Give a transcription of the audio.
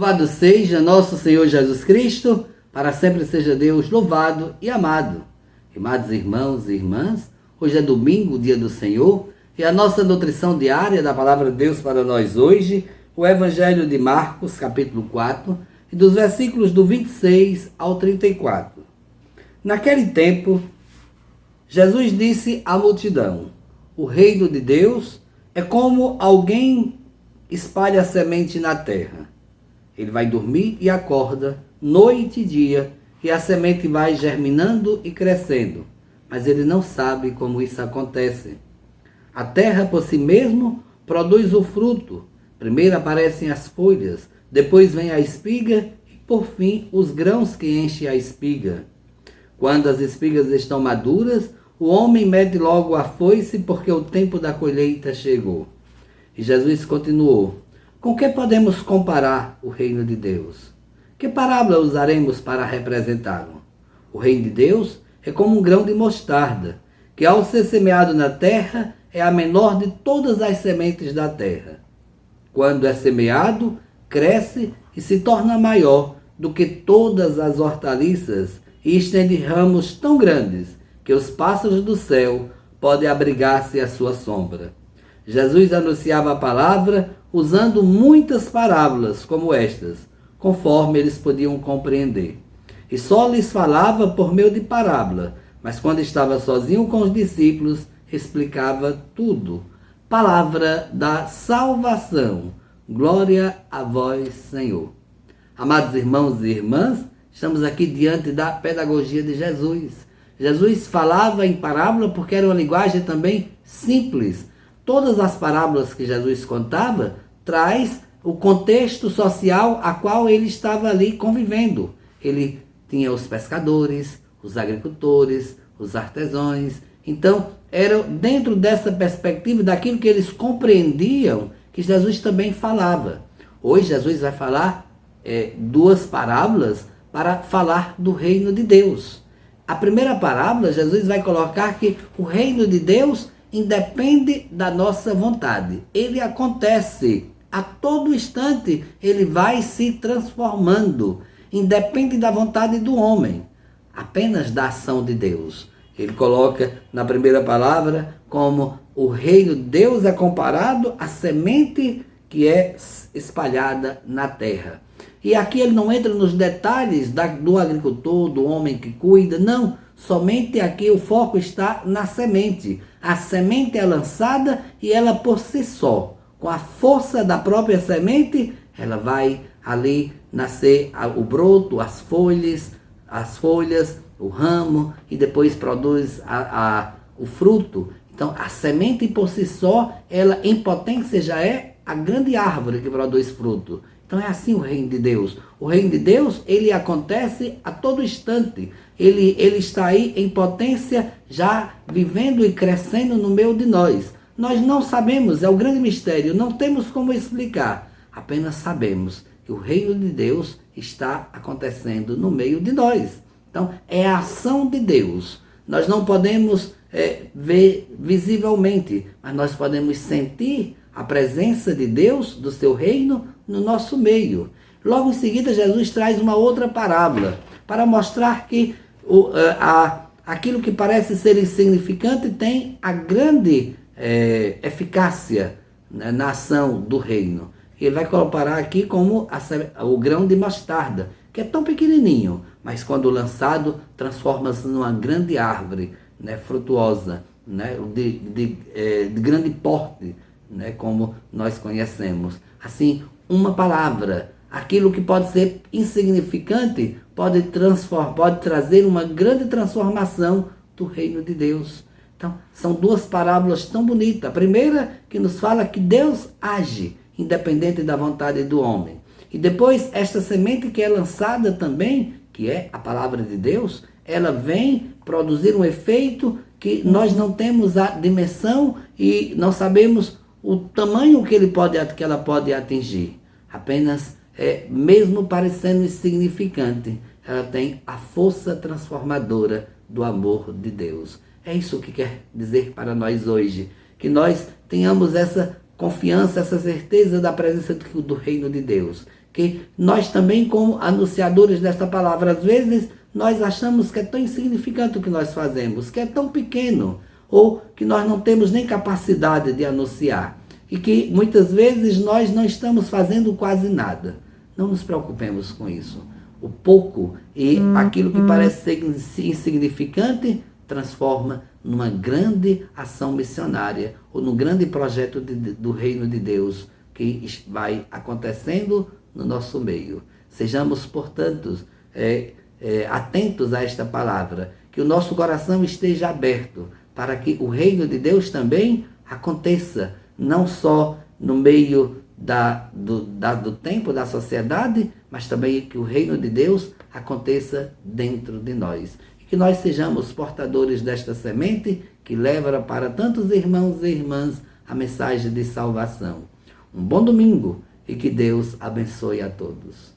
Louvado seja nosso Senhor Jesus Cristo, para sempre seja Deus louvado e amado. Amados irmãos e irmãs, hoje é domingo, dia do Senhor, e a nossa nutrição diária da Palavra de Deus para nós hoje, o Evangelho de Marcos, capítulo 4, e dos versículos do 26 ao 34. Naquele tempo, Jesus disse à multidão: o reino de Deus é como alguém espalha semente na terra. Ele vai dormir e acorda, noite e dia, e a semente vai germinando e crescendo, mas ele não sabe como isso acontece. A terra por si mesmo produz o fruto. Primeiro aparecem as folhas, depois vem a espiga e por fim os grãos que enchem a espiga. Quando as espigas estão maduras, o homem mede logo a foice, porque o tempo da colheita chegou. E Jesus continuou: com que podemos comparar o reino de Deus? Que parábola usaremos para representá-lo? O reino de Deus é como um grão de mostarda, que ao ser semeado na terra é a menor de todas as sementes da terra. Quando é semeado, cresce e se torna maior do que todas as hortaliças e estende ramos tão grandes que os pássaros do céu podem abrigar-se à sua sombra. Jesus anunciava a palavra usando muitas parábolas como estas, conforme eles podiam compreender. E só lhes falava por meio de parábola, mas quando estava sozinho com os discípulos, explicava tudo. Palavra da salvação. Glória a vós, Senhor. Amados irmãos e irmãs, estamos aqui diante da pedagogia de Jesus. Jesus falava em parábola porque era uma linguagem também simples. Todas as parábolas que Jesus contava traz o contexto social a qual ele estava ali convivendo. Ele tinha os pescadores, os agricultores, os artesãos. Então, era dentro dessa perspectiva, daquilo que eles compreendiam, que Jesus também falava. Hoje, Jesus vai falar duas parábolas para falar do reino de Deus. A primeira parábola, Jesus vai colocar que o reino de Deus independe da nossa vontade. Ele acontece a todo instante, ele vai se transformando. Independe da vontade do homem, apenas da ação de Deus. Ele coloca na primeira palavra como o reino de Deus é comparado à semente que é espalhada na terra. E aqui ele não entra nos detalhes do agricultor, do homem que cuida, não. Somente aqui o foco está na semente. A semente é lançada e ela por si só, com a força da própria semente, ela vai ali nascer o broto, as folhas, o ramo e depois produz o fruto. Então a semente por si só, ela em potência já é a grande árvore que produz fruto. Então é assim o reino de Deus. O reino de Deus, ele acontece a todo instante. Ele está aí em potência, já vivendo e crescendo no meio de nós. Nós não sabemos, é o grande mistério, não temos como explicar. Apenas sabemos que o reino de Deus está acontecendo no meio de nós. Então é a ação de Deus. Nós não podemos ver visivelmente, mas nós podemos sentir a presença de Deus, do seu reino, no nosso meio. Logo em seguida, Jesus traz uma outra parábola para mostrar que aquilo que parece ser insignificante tem a grande eficácia, né, na ação do reino. Ele vai comparar aqui como o grão de mostarda, que é tão pequenininho, mas quando lançado transforma-se numa grande árvore, né, frutuosa, né, de grande porte, né, como nós conhecemos. Assim, uma palavra, aquilo que pode ser insignificante, pode trazer uma grande transformação do reino de Deus. Então, são duas parábolas tão bonitas. A primeira que nos fala que Deus age, independente da vontade do homem. E depois, esta semente que é lançada também, que é a palavra de Deus, ela vem produzir um efeito que nós não temos a dimensão e não sabemos o tamanho que ela pode atingir. Apenas, mesmo parecendo insignificante, ela tem a força transformadora do amor de Deus. É isso que quer dizer para nós hoje, que nós tenhamos essa confiança, essa certeza da presença do reino de Deus, que que nós também, como anunciadores desta palavra, às vezes nós achamos que é tão insignificante o que nós fazemos, que é tão pequeno, ou que nós não temos nem capacidade de anunciar, e que muitas vezes nós não estamos fazendo quase nada. Não nos preocupemos com isso. O pouco e aquilo que parece ser insignificante transforma numa grande ação missionária ou num grande projeto do reino de Deus que vai acontecendo no nosso meio. Sejamos, portanto, atentos a esta palavra, que o nosso coração esteja aberto para que o reino de Deus também aconteça, não só no meio do tempo, da sociedade, mas também que o reino de Deus aconteça dentro de nós. E que nós sejamos portadores desta semente que leva para tantos irmãos e irmãs a mensagem de salvação. Um bom domingo e que Deus abençoe a todos.